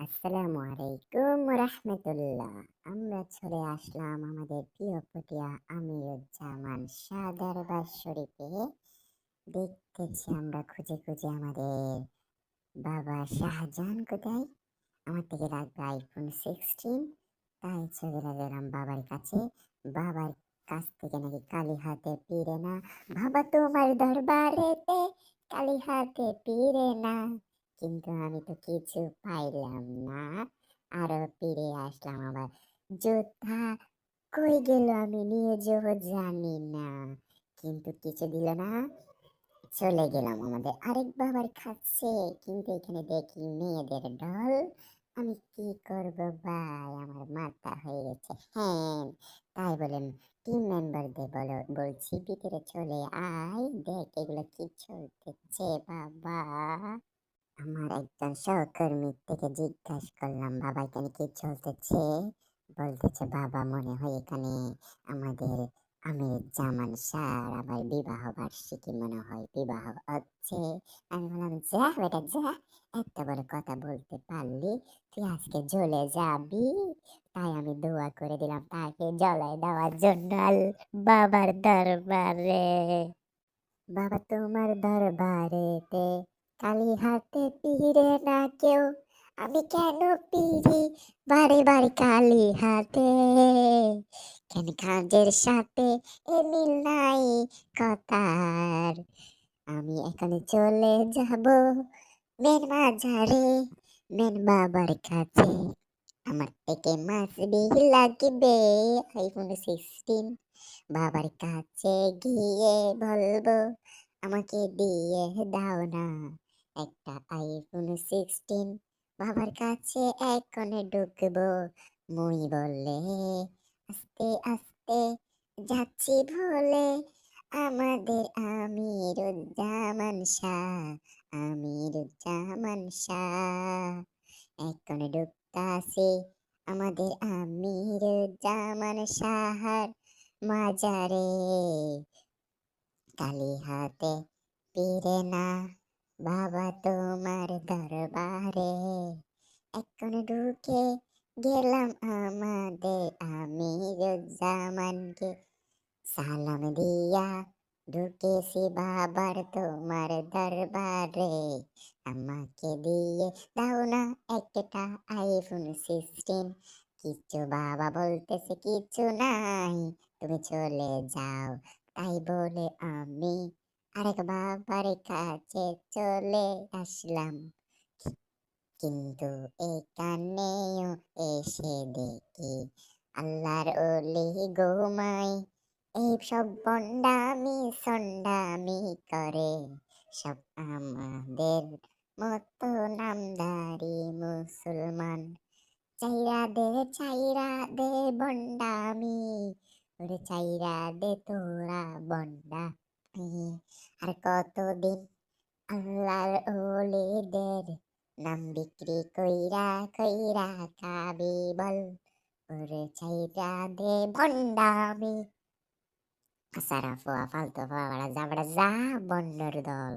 আসসালামু আলাইকুম রাহমাতুল্লাহ। আমরা চলে আসলাম আমাদের প্রিয় পটিয়া আমিরুজ্জামান শাহ দরবার শরীফে। দেখতেছি আমরা খুঁজে খুঁজে আমাদের বাবা শাহজাহান কোথায়। আমার থেকে লাগবে আইফোন 16। তাই চলে গেলাম বাবার কাছে। বাবার কাছ থেকে নাকি কালী হাতে পিরে না, বাবা তোমার দরবারেতে কালী হাতে পিরে না। কিন্তু আমি তো কিছু পাইলাম না, আরো ফিরে আসলাম আবার। যোদ্ধা কই গেল আমি নিজেও জানি না, কিন্তু কিছু দিল না। চলে গেলাম আমাদের আরেক বাবার কাছে, কিন্তু এখানে দেখি মেয়েদের ঢল। আমি কি করব ভাই, আমার মাথা হয়ে গেছে হ্যাঁ। তাই বলেন টিম মেম্বারদের বলছি ভিতরে চলে আয়, দেখ এগুলো কি চলতেছে বাবা। আমার একজন সহকর্মীর থেকে জিজ্ঞাসা করলাম বাবা এখানে কি চলতেছে। বলতেছে বাবা মনে হয় এখানে আমাদের আমির জামান স্যার আবার বিবাহ বার্ষিকী মনে হয়, বিবাহ হচ্ছে। আমি বললাম যা বেটা যা, এত বড় কথা বলতে পারলি, তুই আজকে জ্বলে যাবি। তাই আমি দোয়া করে দিলাম তাকে জ্বলাই দেওয়ার জন্য বাবার দরবারে। বাবা তোমার দরবারেতে কালী হাতে পিরে না কেউ, আমি কেন পিরি বারে বারে কালী হাতে। কেন কাজের সাথে এ মিল নাই কথার। আমি এখানে চলে যাব মেন বাজারে, মেন বাবার কাছে। আমার থেকে মাসবি লাগবে আইফোন 16। বাবার কাছে গিয়ে বলবো আমাকে দিয়ে দাও না একটা আইফোন 16। বাবার কাছে এখনে ঢুকবো, মুই বললে আস্তে আস্তে যাচ্ছি ভুলে আমাদের আমিরুজ্জামান শাহ, আমিরুজ্জামান শাহ। এখনে ঢুকতাছি আমাদের আমিরুজ্জামান শাহার মাজারে। কালী হাতে পিরে না বাবা তোমার দরবারে। এখন ঢুকে গেলাম আমাদের আমিরুজ্জামানকে সালাম দিয়া ঢুকেছি বাবার তোমার দরবারে। আমাকে দিয়ে দাও না একটা আইফোন 16। কিচ্ছু বাবা বলতেছে কিছু নাই, তুমি চলে যাও। তাই বলে আমি আরেক বাবার কাছে চলে আসলাম। কিন্তু এখানেও এসে দেখি আল্লাহর ওলি ঘুমাই। এই সব বন্ডামি সন্ডামি করে সব আমাদের মতো নামদারি মুসলমান। চাইরা দে বন্ডামি, ওরে চাইরা দে তোরা বন্ডামি। আর কতদিন আল্লাহর ওলিদের নাম বিক্রি কইরা কইরা খাবি বল, ওরে চাইরা দে ভণ্ডামি। সারা ফুয়া ফালতু ফুয়া যা বন্ডর দল।